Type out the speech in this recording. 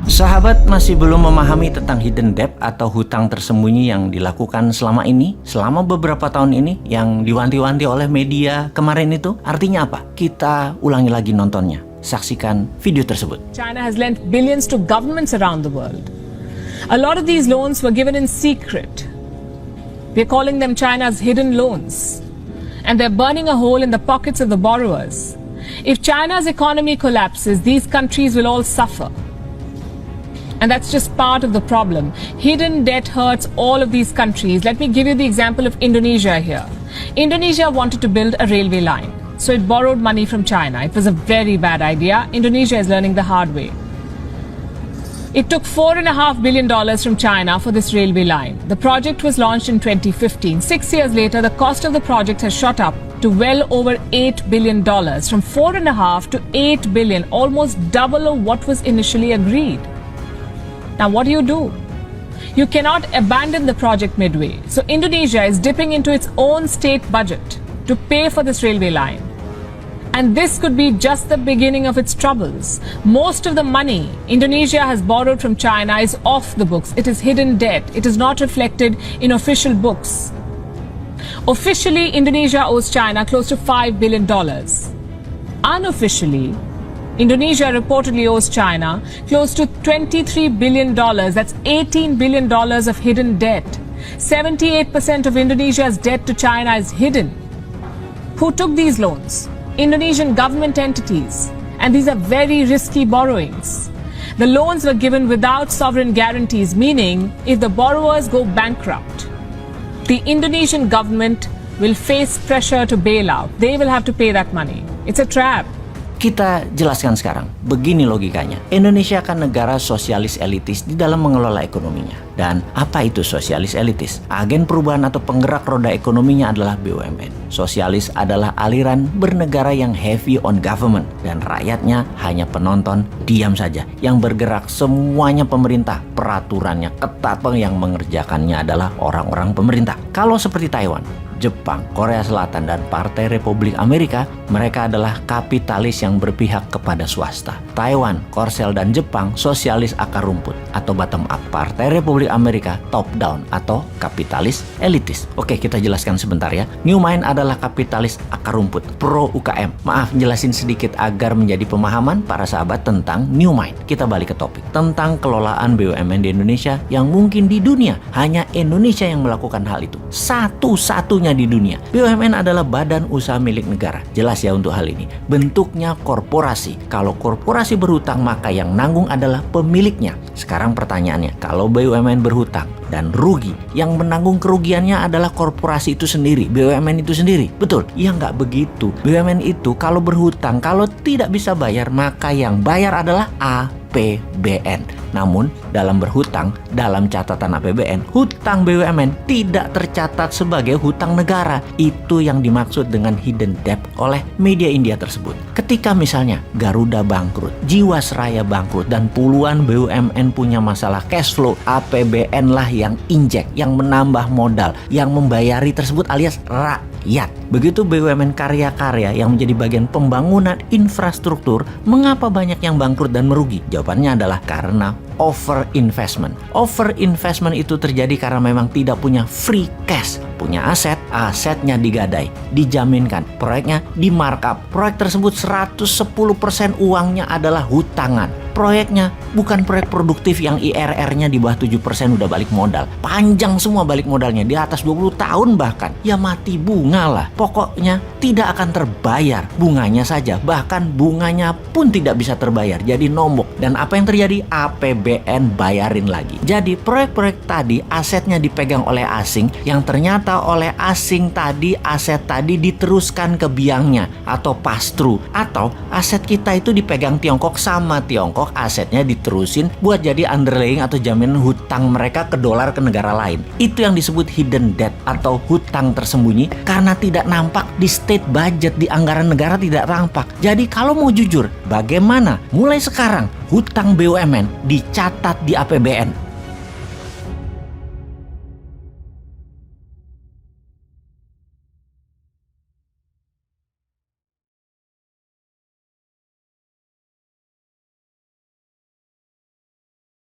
Sahabat masih belum memahami tentang hidden debt atau hutang tersembunyi yang dilakukan selama beberapa tahun ini yang diwanti-wanti oleh media kemarin itu? Artinya apa? Kita ulangi lagi nontonnya. Saksikan video tersebut. China has lent billions to governments around the world. A lot of these loans were given in secret. We're calling them China's hidden loans. And they're burning a hole in the pockets of the borrowers. If China's economy collapses, these countries will all suffer. And that's just part of the problem. Hidden debt hurts all of these countries. Let me give you the example of Indonesia here. Indonesia wanted to build a railway line, so it borrowed money from China. It was a very bad idea. Indonesia is learning the hard way. It took $4.5 billion from China for this railway line. The project was launched in 2015. 6 years later, the cost of the project has shot up to well over $8 billion, from $4.5 to $8 billion, almost double of what was initially agreed. Now, what do? You cannot abandon the project midway. So Indonesia is dipping into its own state budget to pay for this railway line. And this could be just the beginning of its troubles. Most of the money Indonesia has borrowed from China is off the books. It is hidden debt. It is not reflected in official books. Officially, Indonesia owes China close to $5 billion. Unofficially, Indonesia reportedly owes China close to $23 billion. That's $18 billion of hidden debt. 78% of Indonesia's debt to China is hidden. Who took these loans? Indonesian government entities. And these are very risky borrowings. The loans were given without sovereign guarantees, meaning if the borrowers go bankrupt, the Indonesian government will face pressure to bail out. They will have to pay that money. It's a trap. Kita jelaskan sekarang, begini logikanya. Indonesia kan negara sosialis elitis di dalam mengelola ekonominya. Dan apa itu sosialis elitis? Agen perubahan atau penggerak roda ekonominya adalah BUMN. Sosialis adalah aliran bernegara yang heavy on government. Dan rakyatnya hanya penonton, diam saja. Yang bergerak semuanya pemerintah. Peraturannya ketat, yang mengerjakannya adalah orang-orang pemerintah. Kalau seperti Taiwan, Jepang, Korea Selatan, dan Partai Republik Amerika, mereka adalah kapitalis yang berpihak kepada swasta. Taiwan, Korsel, dan Jepang sosialis akar rumput atau bottom up. Partai Republik Amerika top down atau kapitalis elitis. Oke, kita jelaskan sebentar ya. New Mind adalah kapitalis akar rumput, pro UKM. Maaf, jelasin sedikit agar menjadi pemahaman para sahabat tentang New Mind. Kita balik ke topik tentang kelolaan BUMN di Indonesia yang mungkin di dunia hanya Indonesia yang melakukan hal itu. Satu-satunya di dunia. BUMN adalah badan usaha milik negara. Jelas ya untuk hal ini. Bentuknya korporasi. Kalau korporasi berhutang, maka yang nanggung adalah pemiliknya. Sekarang pertanyaannya, kalau BUMN berhutang dan rugi, yang menanggung kerugiannya adalah korporasi itu sendiri, BUMN itu sendiri. Betul? Ya nggak begitu. BUMN itu kalau berhutang, kalau tidak bisa bayar, maka yang bayar adalah APBN. Namun dalam berhutang, dalam catatan APBN, hutang BUMN tidak tercatat sebagai hutang negara. Itu yang dimaksud dengan hidden debt oleh media India tersebut. Ketika misalnya Garuda bangkrut, Jiwasraya bangkrut, dan puluhan BUMN punya masalah cash flow, APBN lah yang injek, yang menambah modal, yang membayari tersebut alias rakyat. Begitu BUMN karya-karya yang menjadi bagian pembangunan infrastruktur, mengapa banyak yang bangkrut dan merugi? Jawabannya adalah karena over investment. Over investment itu terjadi karena memang tidak punya free cash. Punya aset, asetnya digadai, dijaminkan, proyeknya di markup. Proyek tersebut 110% uangnya adalah hutangan. Proyeknya bukan proyek produktif yang IRR-nya di bawah 7% udah balik modal. Panjang semua balik modalnya, di atas 20 tahun bahkan. Ya mati bunga lah. Pokoknya tidak akan terbayar bunganya saja. Bahkan bunganya pun tidak bisa terbayar. Jadi nombok. Dan apa yang terjadi? APBN bayarin lagi. Jadi proyek-proyek tadi asetnya dipegang oleh asing, yang ternyata oleh asing tadi aset tadi diteruskan ke biangnya atau pass-through. Atau aset kita itu dipegang Tiongkok sama Tiongkok, asetnya diterusin buat jadi underlying atau jaminan hutang mereka ke dolar ke negara lain. Itu yang disebut hidden debt atau hutang tersembunyi karena tidak nampak di state budget, di anggaran negara tidak nampak. Jadi kalau mau jujur, bagaimana mulai sekarang hutang BUMN dicatat di APBN?